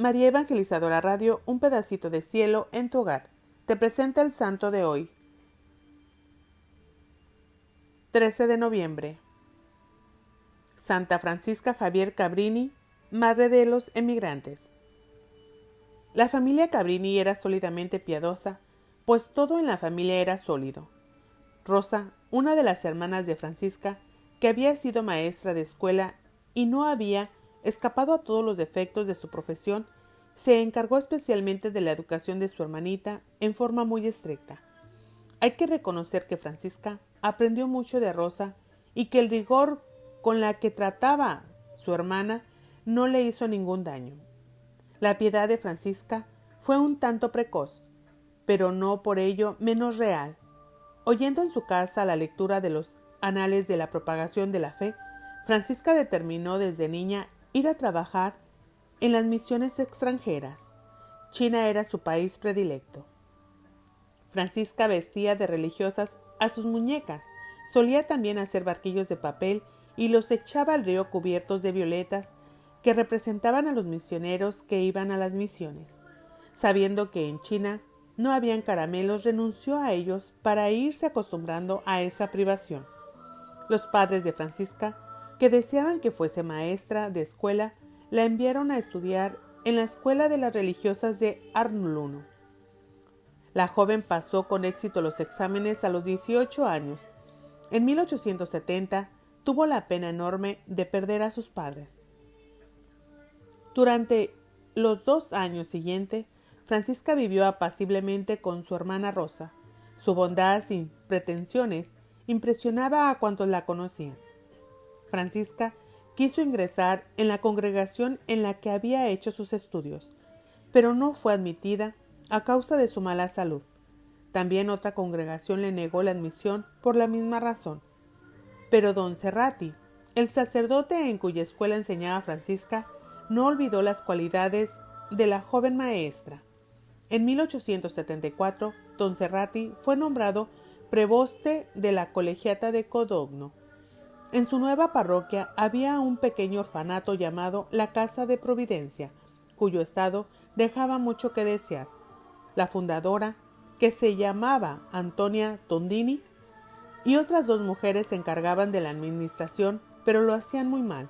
María Evangelizadora Radio, un pedacito de cielo en tu hogar. Te presenta el santo de hoy, 13 de noviembre. Santa Francisca Javier Cabrini, madre de los emigrantes. La familia Cabrini era sólidamente piadosa, pues todo en la familia era sólido. Rosa, una de las hermanas de Francisca, que había sido maestra de escuela y no había escapado a todos los defectos de su profesión, se encargó especialmente de la educación de su hermanita en forma muy estricta. Hay que reconocer que Francisca aprendió mucho de Rosa y que el rigor con la que trataba su hermana no le hizo ningún daño. La piedad de Francisca fue un tanto precoz, pero no por ello menos real. Oyendo en su casa la lectura de los anales de la propagación de la fe, Francisca determinó desde niña ir a trabajar en las misiones extranjeras. China era su país predilecto. Francisca vestía de religiosas a sus muñecas, solía también hacer barquillos de papel y los echaba al río cubiertos de violetas que representaban a los misioneros que iban a las misiones. Sabiendo que en China no habían caramelos, renunció a ellos para irse acostumbrando a esa privación. Los padres de Francisca, que deseaban que fuese maestra de escuela, la enviaron a estudiar en la escuela de las religiosas de Arnuluno. La joven pasó con éxito los exámenes a los 18 años. En 1870 tuvo la pena enorme de perder a sus padres. Durante los 2 años siguientes, Francisca vivió apaciblemente con su hermana Rosa. Su bondad sin pretensiones impresionaba a cuantos la conocían. Francisca quiso ingresar en la congregación en la que había hecho sus estudios, pero no fue admitida a causa de su mala salud. También otra congregación le negó la admisión por la misma razón. Pero don Cerrati, el sacerdote en cuya escuela enseñaba Francisca, no olvidó las cualidades de la joven maestra. En 1874, don Cerrati fue nombrado preboste de la colegiata de Codogno. En su nueva parroquia había un pequeño orfanato llamado la Casa de Providencia, cuyo estado dejaba mucho que desear. La fundadora, que se llamaba Antonia Tondini, y otras 2 mujeres se encargaban de la administración, pero lo hacían muy mal.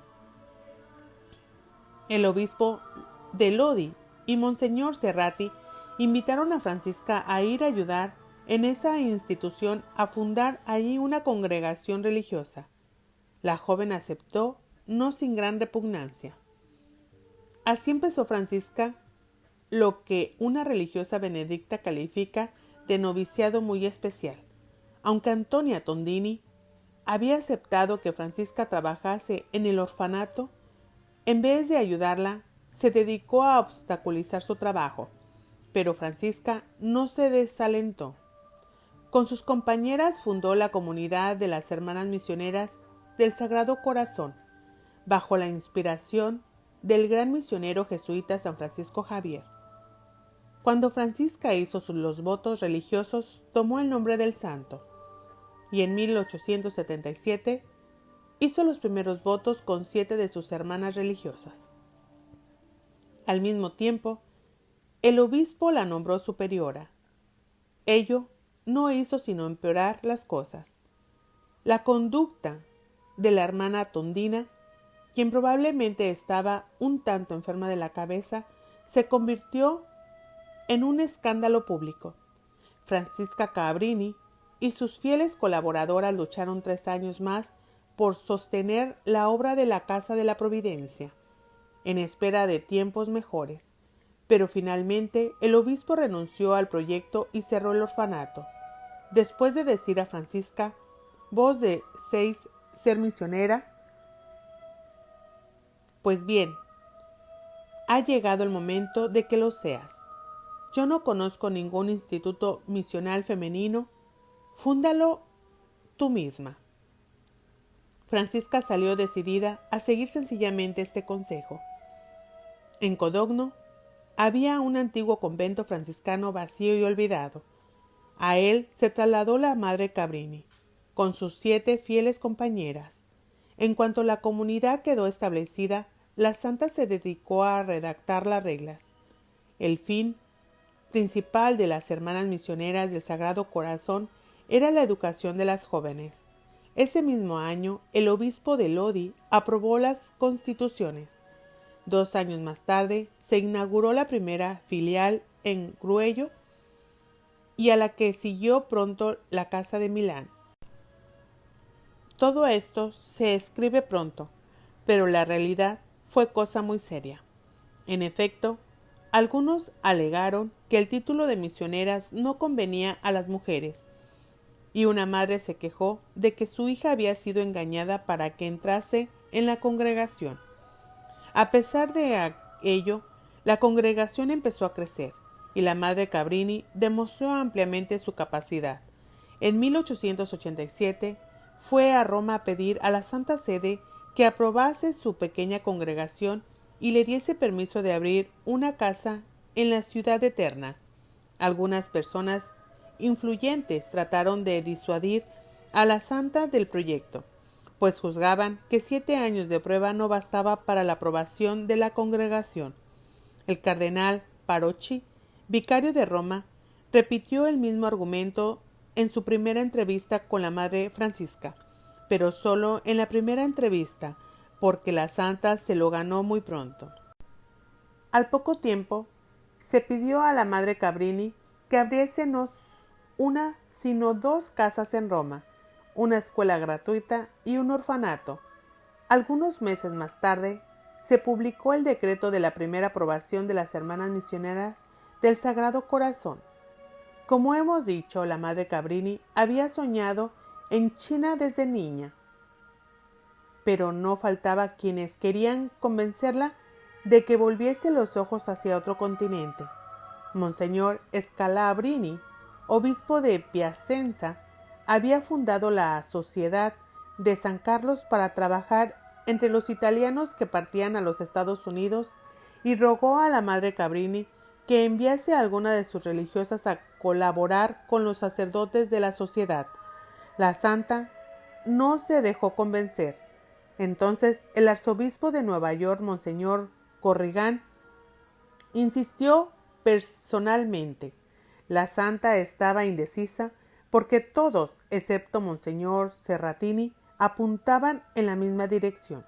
El obispo de Lodi y Monseñor Cerrati invitaron a Francisca a ir a ayudar en esa institución a fundar allí una congregación religiosa. La joven aceptó, no sin gran repugnancia. Así empezó Francisca lo que una religiosa benedicta califica de noviciado muy especial. Aunque Antonia Tondini había aceptado que Francisca trabajase en el orfanato, en vez de ayudarla, se dedicó a obstaculizar su trabajo. Pero Francisca no se desalentó. Con sus compañeras fundó la comunidad de las Hermanas Misioneras del Sagrado Corazón, bajo la inspiración del gran misionero jesuita San Francisco Javier. Cuando Francisca hizo los votos religiosos, tomó el nombre del santo, y en 1877 hizo los primeros votos con 7 de sus hermanas religiosas. Al mismo tiempo, el obispo la nombró superiora. Ello no hizo sino empeorar las cosas. La conducta de la hermana Tondina, quien probablemente estaba un tanto enferma de la cabeza, se convirtió en un escándalo público. Francisca Cabrini y sus fieles colaboradoras lucharon 3 años más por sostener la obra de la Casa de la Providencia, en espera de tiempos mejores. Pero finalmente el obispo renunció al proyecto y cerró el orfanato, después de decir a Francisca: «¿Vos deseáis ser misionera? Pues bien, ha llegado el momento de que lo seas. Yo no conozco ningún instituto misional femenino. Fúndalo tú misma». Francisca salió decidida a seguir sencillamente este consejo. En Codogno había un antiguo convento franciscano vacío y olvidado. A él se trasladó la madre Cabrini, con sus 7 fieles compañeras. En cuanto la comunidad quedó establecida, la santa se dedicó a redactar las reglas. El fin principal de las hermanas misioneras del Sagrado Corazón era la educación de las jóvenes. Ese mismo año, el obispo de Lodi aprobó las constituciones. 2 años más tarde, se inauguró la primera filial en Gruello y a la que siguió pronto la Casa de Milán. Todo esto se escribe pronto, pero la realidad fue cosa muy seria. En efecto, algunos alegaron que el título de misioneras no convenía a las mujeres, y una madre se quejó de que su hija había sido engañada para que entrase en la congregación. A pesar de ello, la congregación empezó a crecer, y la madre Cabrini demostró ampliamente su capacidad. En 1887 fue a Roma a pedir a la Santa Sede que aprobase su pequeña congregación y le diese permiso de abrir una casa en la ciudad eterna. Algunas personas influyentes trataron de disuadir a la santa del proyecto, pues juzgaban que 7 años de prueba no bastaba para la aprobación de la congregación. El cardenal Parocchi, vicario de Roma, repitió el mismo argumento en su primera entrevista con la Madre Francisca, pero solo en la primera entrevista, porque la santa se lo ganó muy pronto. Al poco tiempo, se pidió a la Madre Cabrini que abriese no una, sino 2 casas en Roma, una escuela gratuita y un orfanato. Algunos meses más tarde, se publicó el decreto de la primera aprobación de las hermanas misioneras del Sagrado Corazón. Como hemos dicho, la Madre Cabrini había soñado en China desde niña, pero no faltaba quienes querían convencerla de que volviese los ojos hacia otro continente. Monseñor Scalabrini, obispo de Piacenza, había fundado la Sociedad de San Carlos para trabajar entre los italianos que partían a los Estados Unidos y rogó a la Madre Cabrini que enviase a alguna de sus religiosas a colaborar con los sacerdotes de la sociedad. La santa no se dejó convencer. Entonces el arzobispo de Nueva York, Monseñor Corrigan, insistió personalmente. La santa estaba indecisa porque todos, excepto Monseñor Serratini, apuntaban en la misma dirección.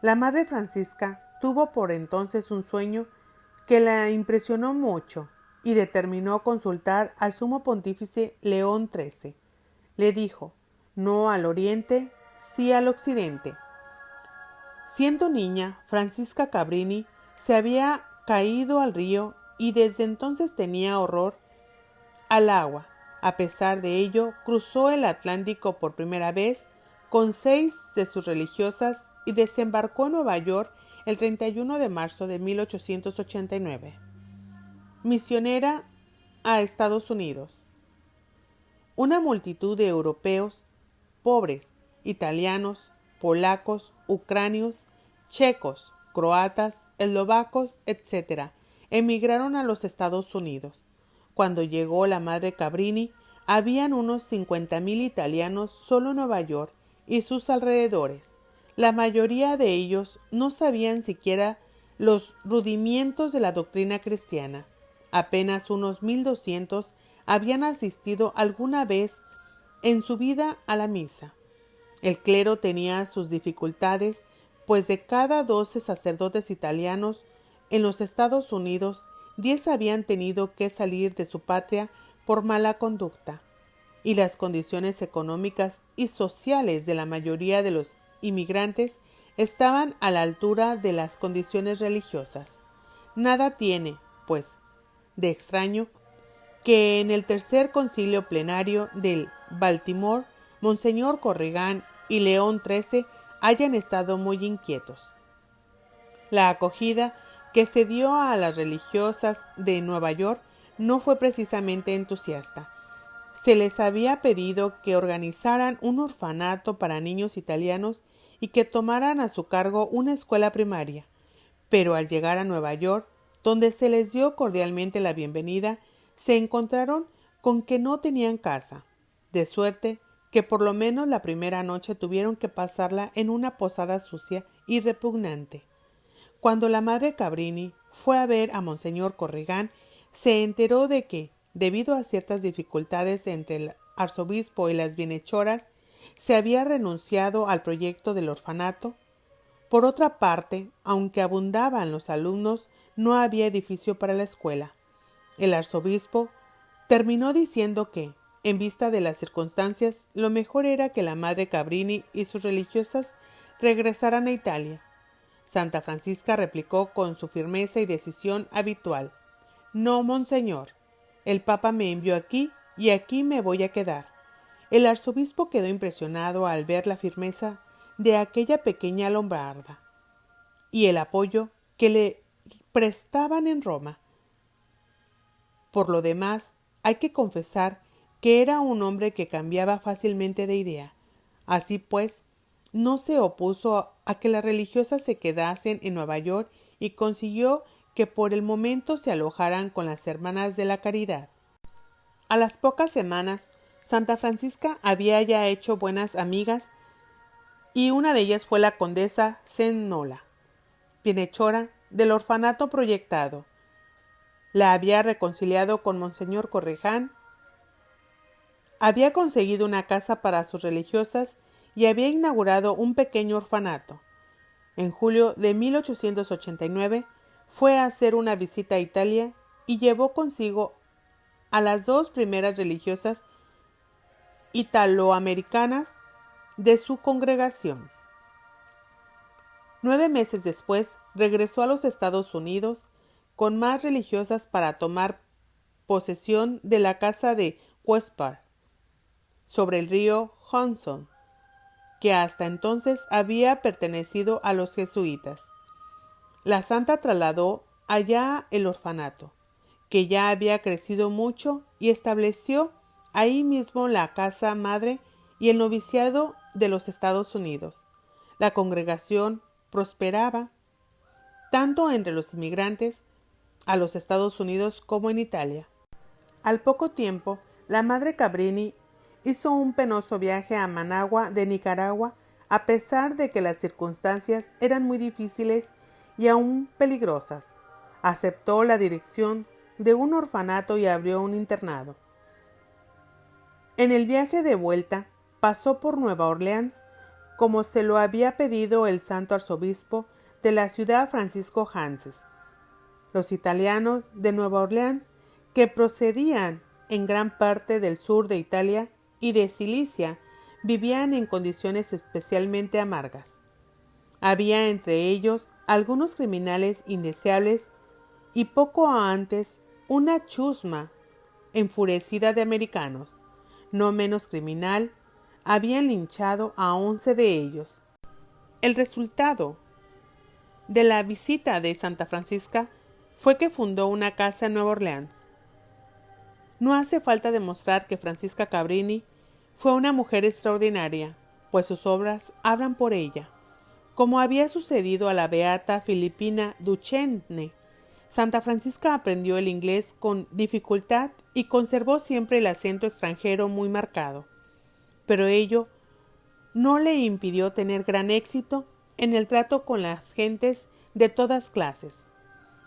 La Madre Francisca tuvo por entonces un sueño que la impresionó mucho y determinó consultar al sumo pontífice León XIII. Le dijo: no al oriente, sí al occidente. Siendo niña, Francisca Cabrini se había caído al río y desde entonces tenía horror al agua. A pesar de ello, cruzó el Atlántico por primera vez con 6 de sus religiosas y desembarcó en Nueva York el 31 de marzo de 1889. Misionera a Estados Unidos. Una multitud de europeos, pobres, italianos, polacos, ucranios, checos, croatas, eslovacos, etc., emigraron a los Estados Unidos. Cuando llegó la Madre Cabrini, habían unos 50,000 italianos solo en Nueva York y sus alrededores. La mayoría de ellos no sabían siquiera los rudimientos de la doctrina cristiana. Apenas unos 1,200 habían asistido alguna vez en su vida a la misa. El clero tenía sus dificultades, pues de cada 12 sacerdotes italianos en los Estados Unidos, 10 habían tenido que salir de su patria por mala conducta, y las condiciones económicas y sociales de la mayoría de los inmigrantes estaban a la altura de las condiciones religiosas. Nada tiene, pues, de extraño que en el tercer concilio plenario del Baltimore, Monseñor Corrigan y León XIII hayan estado muy inquietos. La acogida que se dio a las religiosas de Nueva York no fue precisamente entusiasta. Se les había pedido que organizaran un orfanato para niños italianos y que tomaran a su cargo una escuela primaria, pero al llegar a Nueva York, donde se les dio cordialmente la bienvenida, se encontraron con que no tenían casa, de suerte que por lo menos la primera noche tuvieron que pasarla en una posada sucia y repugnante. Cuando la Madre Cabrini fue a ver a Monseñor Corrigan, se enteró de que, debido a ciertas dificultades entre el arzobispo y las bienhechoras, se había renunciado al proyecto del orfanato. Por otra parte, aunque abundaban los alumnos, no había edificio para la escuela. El arzobispo terminó diciendo que, en vista de las circunstancias, lo mejor era que la madre Cabrini y sus religiosas regresaran a Italia. Santa Francisca replicó con su firmeza y decisión habitual: «No, monseñor. El Papa me envió aquí y aquí me voy a quedar». El arzobispo quedó impresionado al ver la firmeza de aquella pequeña lombarda y el apoyo que le prestaban en Roma. Por lo demás, hay que confesar que era un hombre que cambiaba fácilmente de idea. Así pues, no se opuso a que las religiosas se quedasen en Nueva York y consiguió que por el momento se alojaran con las hermanas de la caridad. A las pocas semanas, Santa Francisca había ya hecho buenas amigas y una de ellas fue la condesa Sennola, bienhechora del orfanato proyectado. La había reconciliado con Monseñor Corrigan, había conseguido una casa para sus religiosas y había inaugurado un pequeño orfanato. En julio de 1889 fue a hacer una visita a Italia y llevó consigo a las dos primeras religiosas italoamericanas de su congregación. 9 meses después regresó a los Estados Unidos con más religiosas para tomar posesión de la casa de Westpark, sobre el río Hudson, que hasta entonces había pertenecido a los jesuitas. La santa trasladó allá el orfanato, que ya había crecido mucho, y estableció ahí mismo la casa madre y el noviciado de los Estados Unidos. La congregación prosperaba tanto entre los inmigrantes a los Estados Unidos como en Italia. Al poco tiempo, la madre Cabrini hizo un penoso viaje a Managua de Nicaragua, a pesar de que las circunstancias eran muy difíciles y aún peligrosas. Aceptó la dirección de un orfanato y abrió un internado. En el viaje de vuelta pasó por Nueva Orleans, como se lo había pedido el santo arzobispo de la ciudad, Francisco Hanses. Los italianos de Nueva Orleans, que procedían en gran parte del sur de Italia y de Cilicia, vivían en condiciones especialmente amargas. Había entre ellos algunos criminales indeseables y poco antes una chusma enfurecida de americanos, no menos criminal, habían linchado a 11 de ellos. El resultado de la visita de Santa Francisca fue que fundó una casa en Nueva Orleans. No hace falta demostrar que Francisca Cabrini fue una mujer extraordinaria, pues sus obras hablan por ella. Como había sucedido a la beata Filipina Duchesne, Santa Francisca aprendió el inglés con dificultad y conservó siempre el acento extranjero muy marcado, pero ello no le impidió tener gran éxito en el trato con las gentes de todas clases,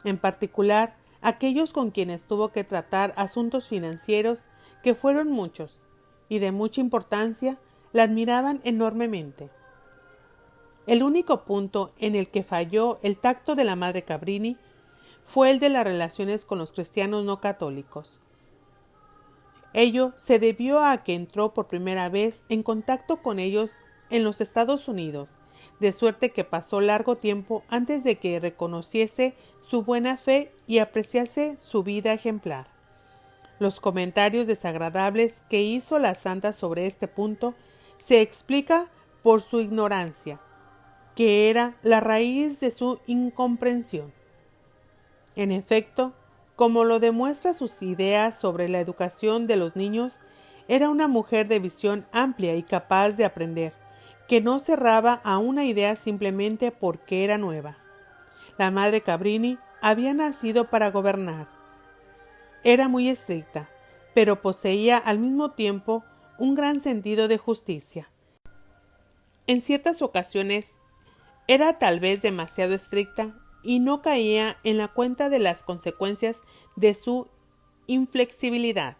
en particular aquellos con quienes tuvo que tratar asuntos financieros, que fueron muchos y de mucha importancia. La admiraban enormemente. El único punto en el que falló el tacto de la madre Cabrini fue el de las relaciones con los cristianos no católicos. Ello se debió a que entró por primera vez en contacto con ellos en los Estados Unidos, de suerte que pasó largo tiempo antes de que reconociese su buena fe y apreciase su vida ejemplar. Los comentarios desagradables que hizo la santa sobre este punto se explica por su ignorancia, que era la raíz de su incomprensión. En efecto, como lo demuestra sus ideas sobre la educación de los niños, era una mujer de visión amplia y capaz de aprender, que no cerraba a una idea simplemente porque era nueva. La madre Cabrini había nacido para gobernar. Era muy estricta, pero poseía al mismo tiempo un gran sentido de justicia. En ciertas ocasiones era tal vez demasiado estricta y no caía en la cuenta de las consecuencias de su inflexibilidad.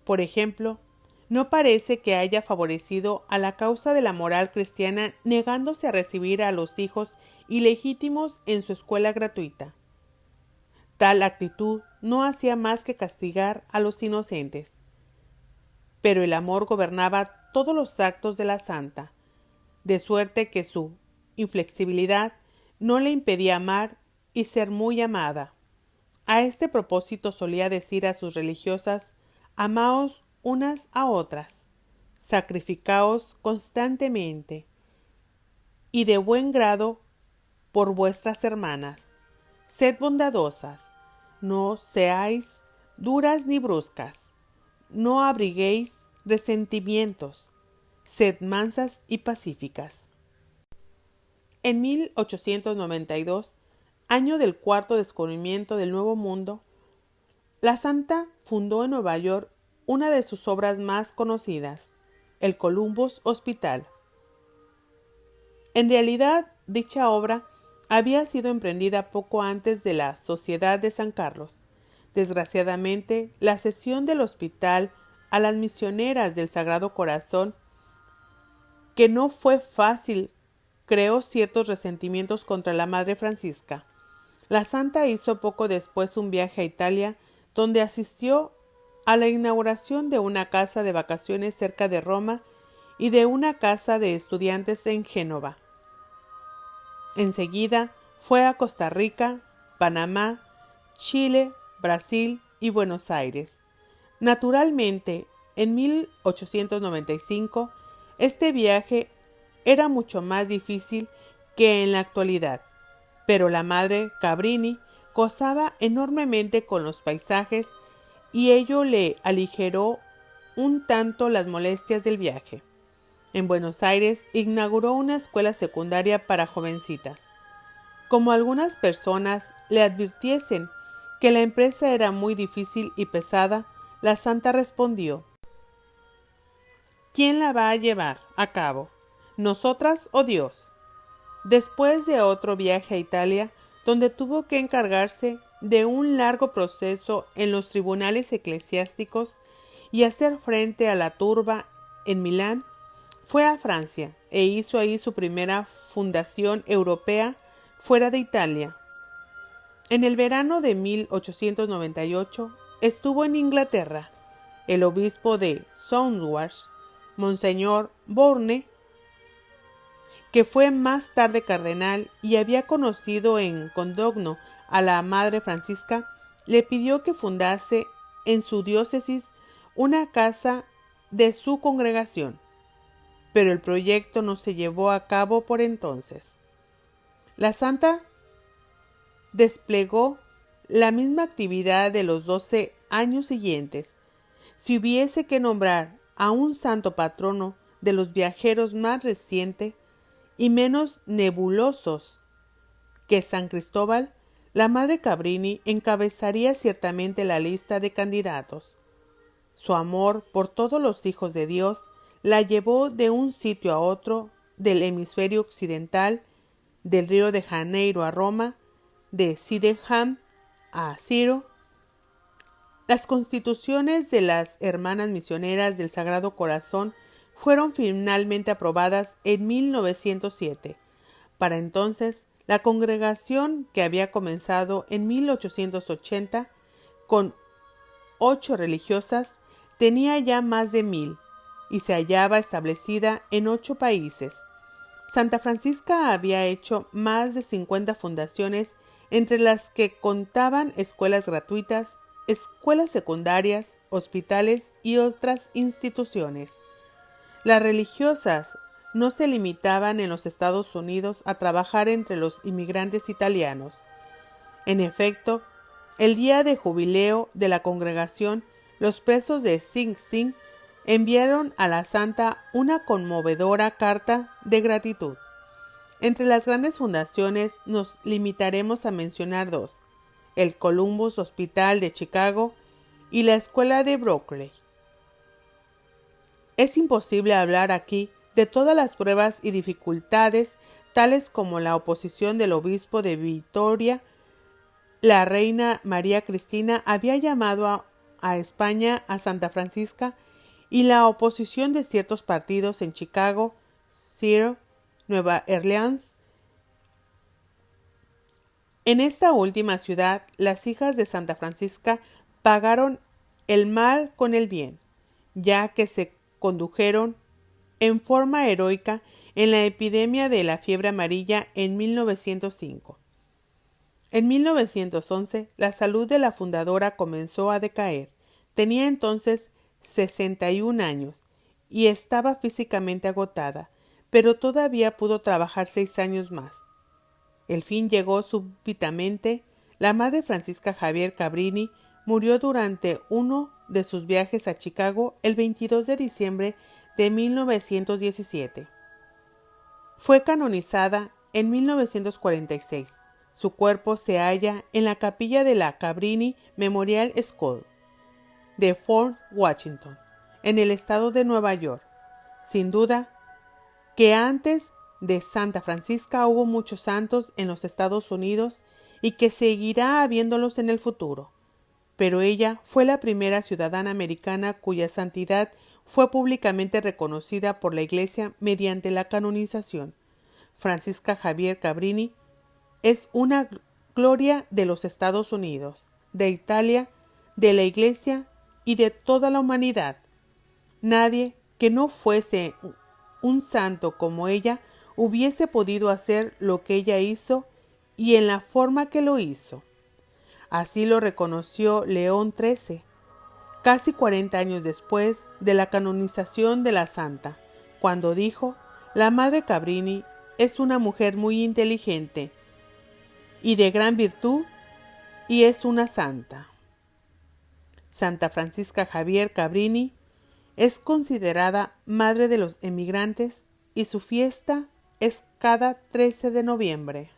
Por ejemplo, no parece que haya favorecido a la causa de la moral cristiana negándose a recibir a los hijos ilegítimos en su escuela gratuita. Tal actitud no hacía más que castigar a los inocentes. Pero el amor gobernaba todos los actos de la santa, de suerte que su inflexibilidad no le impedía amar y ser muy amada. A este propósito solía decir a sus religiosas: amaos unas a otras, sacrificaos constantemente y de buen grado por vuestras hermanas, sed bondadosas, no seáis duras ni bruscas, no abriguéis resentimientos, sed mansas y pacíficas. En 1892, año del cuarto descubrimiento del Nuevo Mundo, la santa fundó en Nueva York una de sus obras más conocidas, el Columbus Hospital. En realidad, dicha obra había sido emprendida poco antes de la Sociedad de San Carlos. Desgraciadamente, la cesión del hospital a las misioneras del Sagrado Corazón, que no fue fácil, creó ciertos resentimientos contra la Madre Francisca. La santa hizo poco después un viaje a Italia, donde asistió a la inauguración de una casa de vacaciones cerca de Roma y de una casa de estudiantes en Génova. Enseguida fue a Costa Rica, Panamá, Chile, Brasil y Buenos Aires. Naturalmente, en 1895, este viaje era mucho más difícil que en la actualidad, pero la madre Cabrini gozaba enormemente con los paisajes y ello le aligeró un tanto las molestias del viaje. En Buenos Aires inauguró una escuela secundaria para jovencitas. Como algunas personas le advirtiesen que la empresa era muy difícil y pesada, la santa respondió: ¿quién la va a llevar a cabo? ¿Nosotras o Dios? Después de otro viaje a Italia, donde tuvo que encargarse de un largo proceso en los tribunales eclesiásticos y hacer frente a la turba en Milán, fue a Francia e hizo ahí su primera fundación europea fuera de Italia. En el verano de 1898 estuvo en Inglaterra. El obispo de Southwark, Monseñor Bourne, que fue más tarde cardenal y había conocido en Condogno a la Madre Francisca, le pidió que fundase en su diócesis una casa de su congregación, pero el proyecto no se llevó a cabo por entonces. La santa desplegó la misma actividad de los 12 años siguientes. Si hubiese que nombrar a un santo patrono de los viajeros más reciente y menos nebulosos que San Cristóbal, la Madre Cabrini encabezaría ciertamente la lista de candidatos. Su amor por todos los hijos de Dios la llevó de un sitio a otro del hemisferio occidental, del Río de Janeiro a Roma, de Sydenham a Ciro. Las constituciones de las Hermanas Misioneras del Sagrado Corazón fueron finalmente aprobadas en 1907. Para entonces, la congregación, que había comenzado en 1880 con 8 religiosas, tenía ya más de 1000 y se hallaba establecida en 8 países. Santa Francisca había hecho más de 50 fundaciones, entre las que contaban escuelas gratuitas, escuelas secundarias, hospitales y otras instituciones. Las religiosas no se limitaban en los Estados Unidos a trabajar entre los inmigrantes italianos. En efecto, el día de jubileo de la congregación, los presos de Sing Sing enviaron a la santa una conmovedora carta de gratitud. Entre las grandes fundaciones nos limitaremos a mencionar 2, el Columbus Hospital de Chicago y la Escuela de Berkeley. Es imposible hablar aquí de todas las pruebas y dificultades tales como la oposición del obispo de Vitoria. La reina María Cristina había llamado a España a Santa Francisca, y la oposición de ciertos partidos en Chicago, Seattle, Nueva Orleans. En esta última ciudad, las hijas de Santa Francisca pagaron el mal con el bien, ya que se condujeron en forma heroica en la epidemia de la fiebre amarilla en 1905. En 1911, la salud de la fundadora comenzó a decaer. Tenía entonces 61 años y estaba físicamente agotada, pero todavía pudo trabajar 6 años más. El fin llegó súbitamente. La madre Francisca Javier Cabrini murió durante uno de sus viajes a Chicago el 22 de diciembre de 1917. Fue canonizada en 1946. Su cuerpo se halla en la capilla de la Cabrini Memorial School de Fort Washington, en el estado de Nueva York. Sin duda que antes de Santa Francisca hubo muchos santos en los Estados Unidos y que seguirá habiéndolos en el futuro, pero ella fue la primera ciudadana americana cuya santidad fue públicamente reconocida por la Iglesia mediante la canonización. Francisca Javier Cabrini es una gloria de los Estados Unidos, de Italia, de la Iglesia y de toda la humanidad. Nadie que no fuese un santo como ella hubiese podido hacer lo que ella hizo y en la forma que lo hizo. Así lo reconoció León XIII, casi 40 años después de la canonización de la santa, cuando dijo: «La madre Cabrini es una mujer muy inteligente y de gran virtud, y es una santa». Santa Francisca Javier Cabrini es considerada madre de los emigrantes y su fiesta es cada 13 de noviembre.